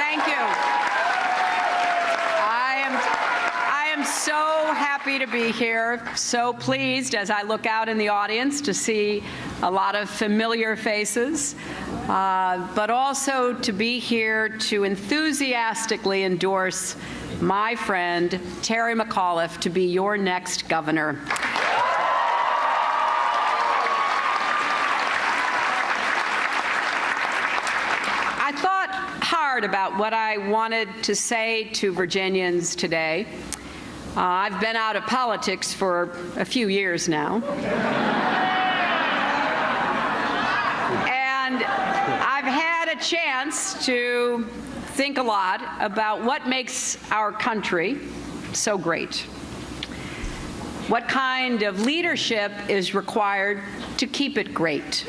Thank you. I am so happy to be here, so pleased as I look out in the audience to see a lot of familiar faces, but also to be here to enthusiastically endorse my friend, Terry McAuliffe, to be your next governor. I thought hard about what I wanted to say to Virginians today. I've been out of politics for a few years now. And I've had a chance to think a lot about what makes our country so great. What kind of leadership is required to keep it great?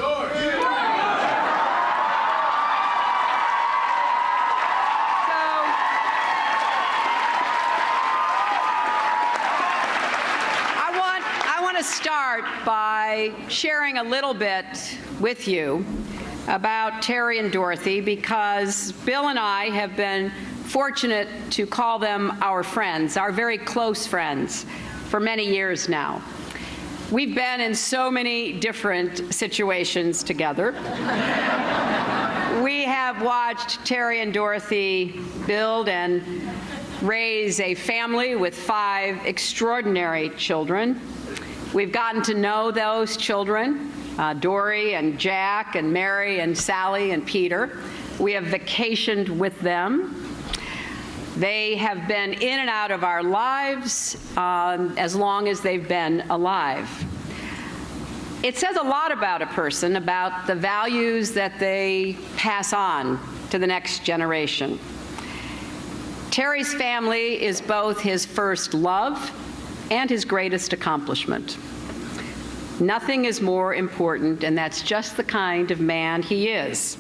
Start by sharing a little bit with you about Terry and Dorothy, because Bill and I have been fortunate to call them our friends, our very close friends, for many years now. We've been in so many different situations together. We have watched Terry and Dorothy build and raise a family with 5 extraordinary children. We've gotten to know those children, Dory and Jack and Mary and Sally and Peter. We have vacationed with them. They have been in and out of our lives as long as they've been alive. It says a lot about a person, about the values that they pass on to the next generation. Terry's family is both his first love and his greatest accomplishment. Nothing is more important, and that's just the kind of man he is.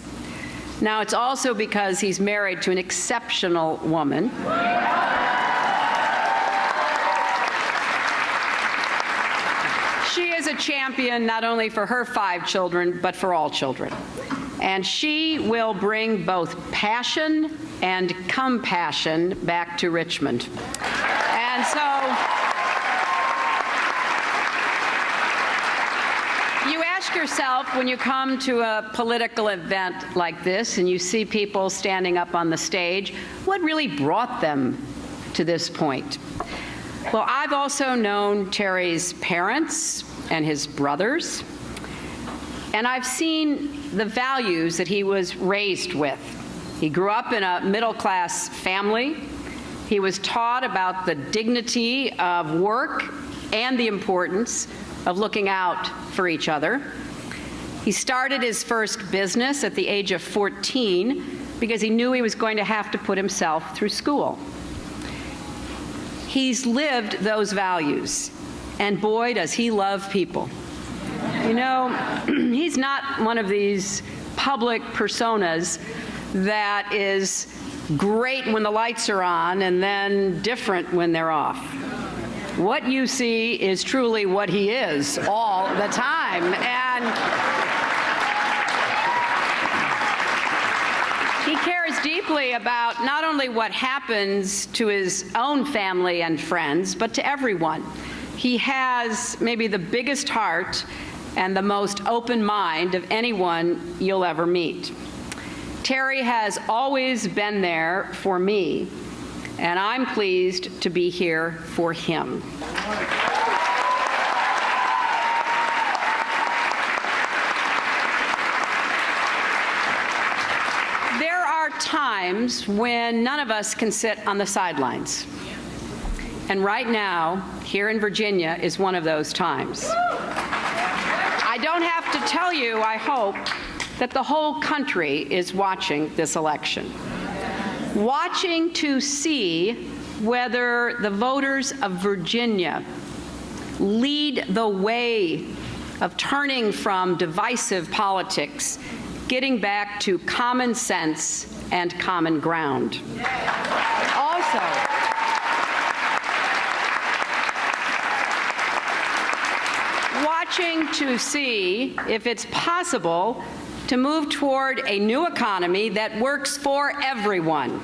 Now, it's also because he's married to an exceptional woman. She is a champion not only for her 5 children, but for all children. And she will bring both passion and compassion back to Richmond. And so, you ask yourself, when you come to a political event like this and you see people standing up on the stage, what really brought them to this point? Well, I've also known Terry's parents and his brothers, and I've seen the values that he was raised with. He grew up in a middle-class family. He was taught about the dignity of work and the importance of looking out for each other. He started his first business at the age of 14 because he knew he was going to have to put himself through school. He's lived those values, and boy, does he love people. You know, he's not one of these public personas that is great when the lights are on and then different when they're off. What you see is truly what he is all the time. And he cares deeply about not only what happens to his own family and friends, but to everyone. He has maybe the biggest heart and the most open mind of anyone you'll ever meet. Terry has always been there for me, and I'm pleased to be here for him. There are times when none of us can sit on the sidelines. And right now, here in Virginia, is one of those times. I don't have to tell you, I hope, that the whole country is watching this election. Watching to see whether the voters of Virginia lead the way of turning from divisive politics, getting back to common sense and common ground. Also, watching to see if it's possible to move toward a new economy that works for everyone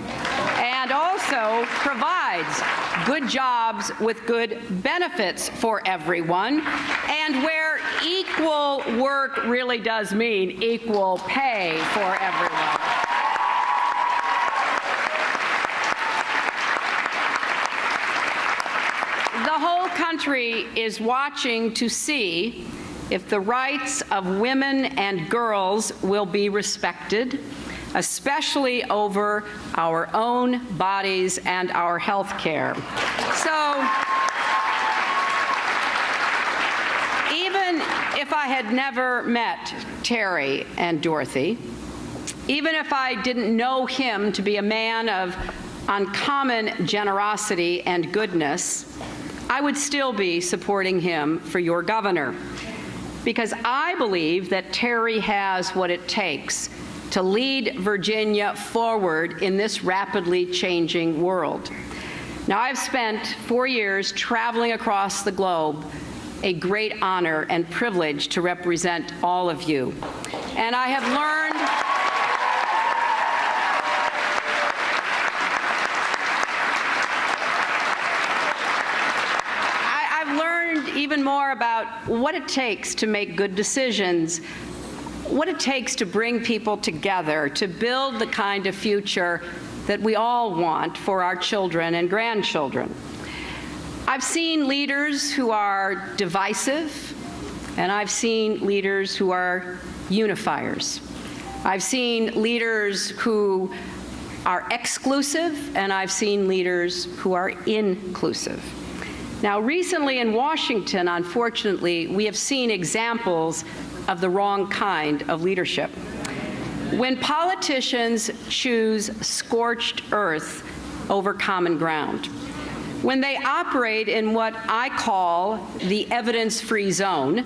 and also provides good jobs with good benefits for everyone, and where equal work really does mean equal pay for everyone. The whole country is watching to see if the rights of women and girls will be respected, especially over our own bodies and our health care. So, even if I had never met Terry and Dorothy, even if I didn't know him to be a man of uncommon generosity and goodness, I would still be supporting him for your governor, because I believe that Terry has what it takes to lead Virginia forward in this rapidly changing world. Now, I've spent 4 years traveling across the globe, a great honor and privilege to represent all of you. And I have learned even more about what it takes to make good decisions, what it takes to bring people together, to build the kind of future that we all want for our children and grandchildren. I've seen leaders who are divisive, and I've seen leaders who are unifiers. I've seen leaders who are exclusive, and I've seen leaders who are inclusive. Now, recently in Washington, unfortunately, we have seen examples of the wrong kind of leadership. When politicians choose scorched earth over common ground, when they operate in what I call the evidence-free zone,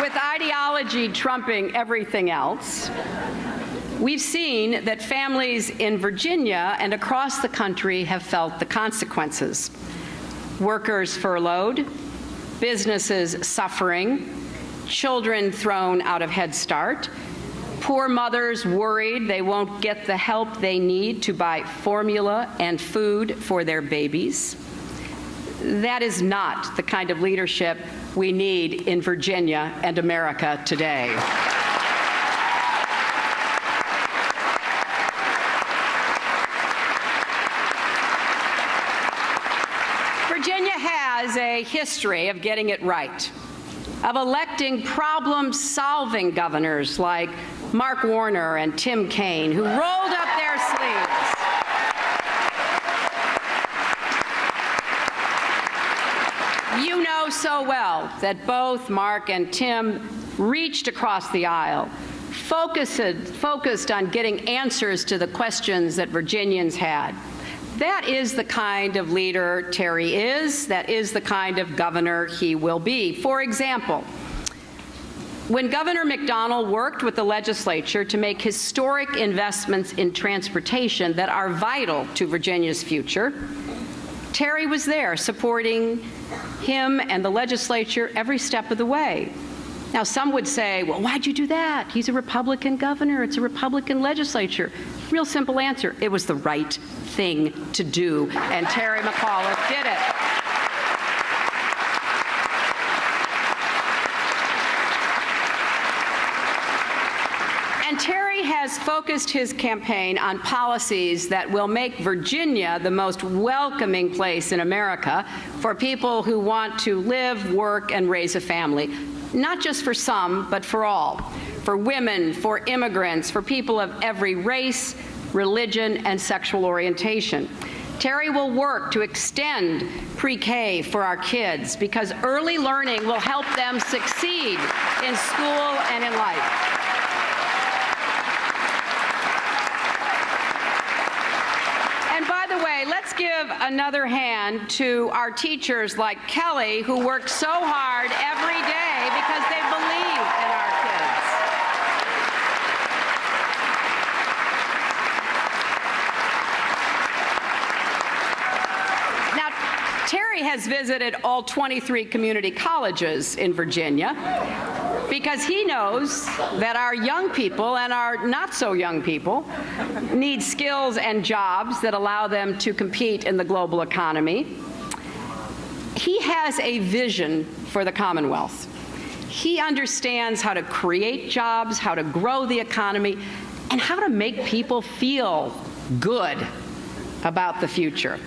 with ideology trumping everything else, we've seen that families in Virginia and across the country have felt the consequences. Workers furloughed, businesses suffering, children thrown out of Head Start, poor mothers worried they won't get the help they need to buy formula and food for their babies. That is not the kind of leadership we need in Virginia and America today. Virginia has a history of getting it right, of electing problem-solving governors like Mark Warner and Tim Kaine, who rolled up their sleeves. You know so well that both Mark and Tim reached across the aisle, focused on getting answers to the questions that Virginians had. That is the kind of leader Terry is. That is the kind of governor he will be. For example, when Governor McDonnell worked with the legislature to make historic investments in transportation that are vital to Virginia's future, Terry was there supporting him and the legislature every step of the way. Now, some would say, well, why'd you do that? He's a Republican governor. It's a Republican legislature. Real simple answer. It was the right thing to do, and Terry McAuliffe did it. And Terry has focused his campaign on policies that will make Virginia the most welcoming place in America for people who want to live, work, and raise a family. Not just for some, but for all. For women, for immigrants, for people of every race, religion, and sexual orientation. Terry will work to extend pre-K for our kids because early learning will help them succeed in school and in life. And by the way, let's give another hand to our teachers like Kelly, who work so hard every day because they believe in our kids. Terry has visited all 23 community colleges in Virginia because he knows that our young people and our not-so-young people need skills and jobs that allow them to compete in the global economy. He has a vision for the Commonwealth. He understands how to create jobs, how to grow the economy, and how to make people feel good about the future.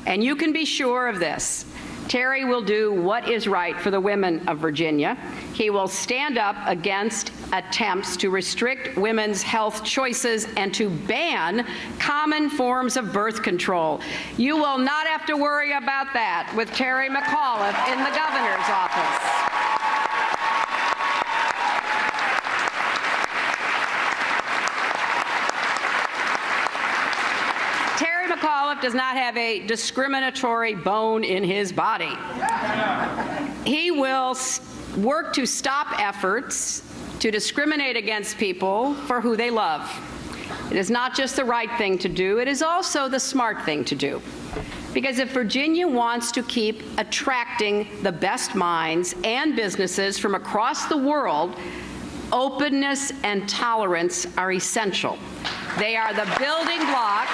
And you can be sure of this. Terry will do what is right for the women of Virginia. He will stand up against attempts to restrict women's health choices and to ban common forms of birth control. You will not have to worry about that with Terry McAuliffe in the governor's office. McAuliffe does not have a discriminatory bone in his body. He will work to stop efforts to discriminate against people for who they love. It is not just the right thing to do, it is also the smart thing to do. Because if Virginia wants to keep attracting the best minds and businesses from across the world, openness and tolerance are essential. They are the building blocks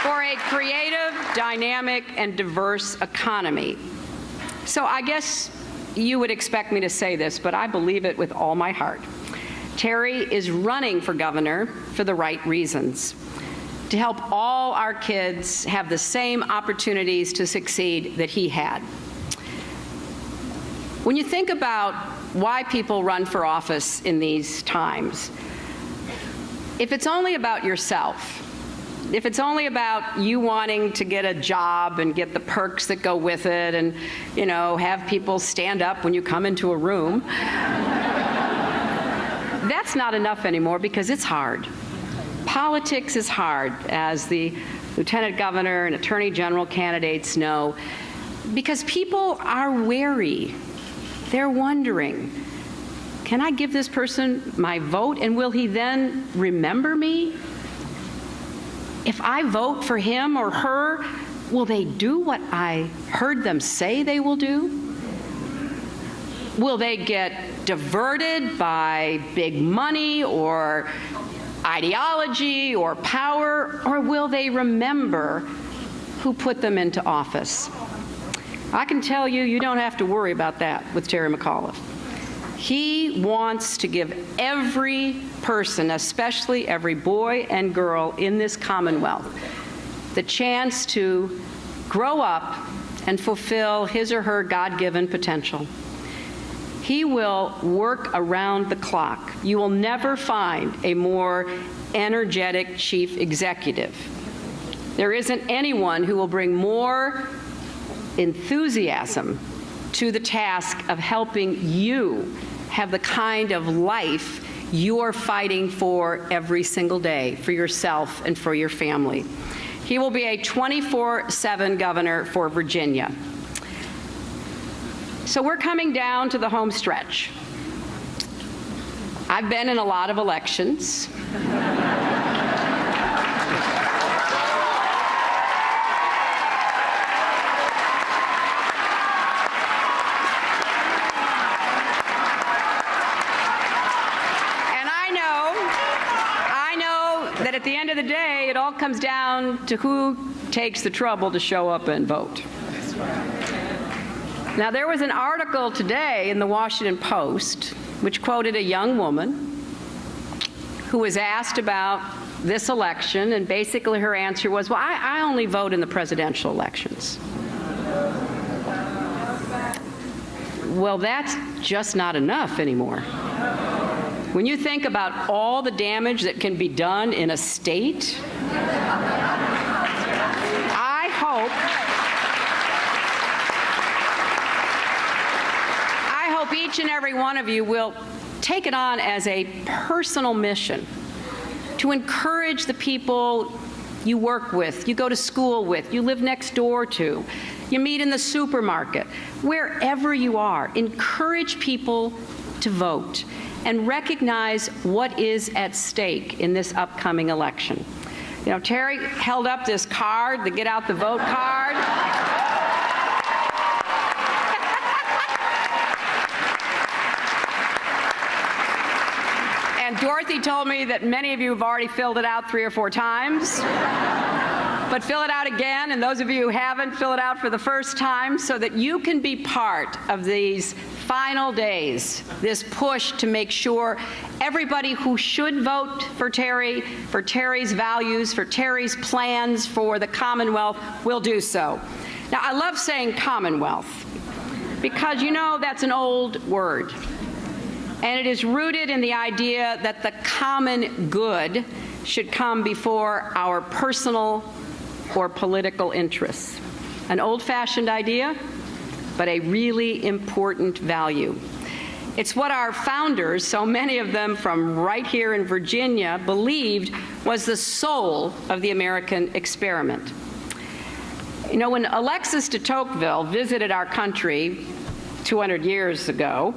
for a creative, dynamic, and diverse economy. So I guess you would expect me to say this, but I believe it with all my heart. Terry is running for governor for the right reasons, to help all our kids have the same opportunities to succeed that he had. When you think about why people run for office in these times, if it's only about yourself, if it's only about you wanting to get a job and get the perks that go with it and, you know, have people stand up when you come into a room, that's not enough anymore because it's hard. Politics is hard, as the lieutenant governor and attorney general candidates know, because people are wary. They're wondering, can I give this person my vote and will he then remember me? If I vote for him or her, will they do what I heard them say they will do? Will they get diverted by big money or ideology or power, or will they remember who put them into office? I can tell you, you don't have to worry about that with Terry McAuliffe. He wants to give every person, especially every boy and girl in this Commonwealth, the chance to grow up and fulfill his or her God-given potential. He will work around the clock. You will never find a more energetic chief executive. There isn't anyone who will bring more enthusiasm to the task of helping you have the kind of life you're fighting for every single day, for yourself and for your family. He will be a 24/7 governor for Virginia. So we're coming down to the home stretch. I've been in a lot of elections. That at the end of the day, it all comes down to who takes the trouble to show up and vote. Now, there was an article today in the Washington Post which quoted a young woman who was asked about this election, and basically her answer was, well, I only vote in the presidential elections. Well, that's just not enough anymore. When you think about all the damage that can be done in a state, I hope each and every one of you will take it on as a personal mission to encourage the people you work with, you go to school with, you live next door to, you meet in the supermarket, wherever you are. Encourage people to vote and recognize what is at stake in this upcoming election. You know, Terry held up this card, the Get Out the Vote card. And Dorothy told me that many of you have already filled it out 3 or 4 times. But fill it out again, and those of you who haven't, fill it out for the first time so that you can be part of these final days, this push to make sure everybody who should vote for Terry's values, for Terry's plans for the Commonwealth will do so. Now, I love saying Commonwealth because, you know, that's an old word. And it is rooted in the idea that the common good should come before our personal or political interests. An old-fashioned idea, but a really important value. It's what our founders, so many of them from right here in Virginia, believed was the soul of the American experiment. You know, when Alexis de Tocqueville visited our country 200 years ago,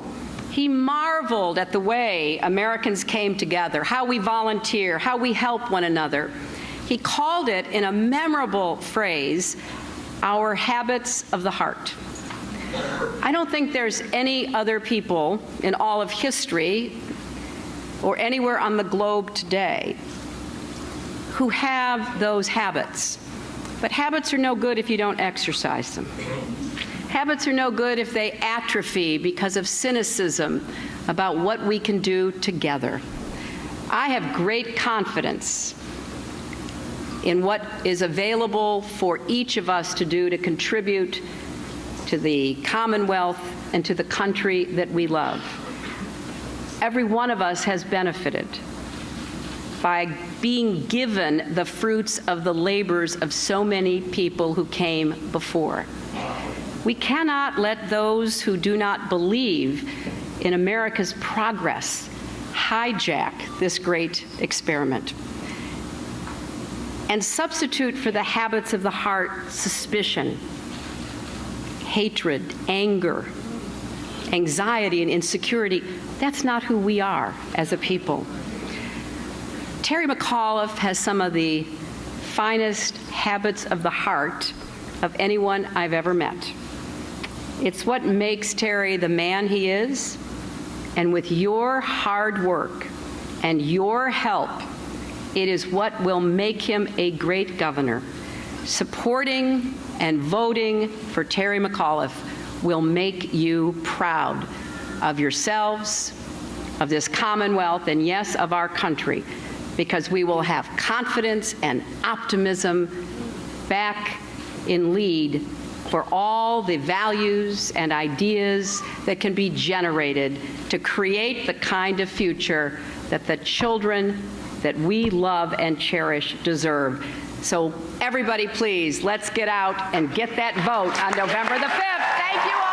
he marveled at the way Americans came together, how we volunteer, how we help one another. He called it, in a memorable phrase, our habits of the heart. I don't think there's any other people in all of history or anywhere on the globe today who have those habits. But habits are no good if you don't exercise them. Habits are no good if they atrophy because of cynicism about what we can do together. I have great confidence in what is available for each of us to do to contribute to the Commonwealth and to the country that we love. Every one of us has benefited by being given the fruits of the labors of so many people who came before. We cannot let those who do not believe in America's progress hijack this great experiment and substitute for the habits of the heart suspicion, hatred, anger, anxiety, and insecurity. That's not who we are as a people. Terry McAuliffe has some of the finest habits of the heart of anyone I've ever met. It's what makes Terry the man he is, and with your hard work and your help, it is what will make him a great governor. Supporting and voting for Terry McAuliffe will make you proud of yourselves, of this Commonwealth, and yes, of our country, because we will have confidence and optimism back in lead for all the values and ideas that can be generated to create the kind of future that the children that we love and cherish deserve. So everybody, please, let's get out and get that vote on November the 5th. Thank you all.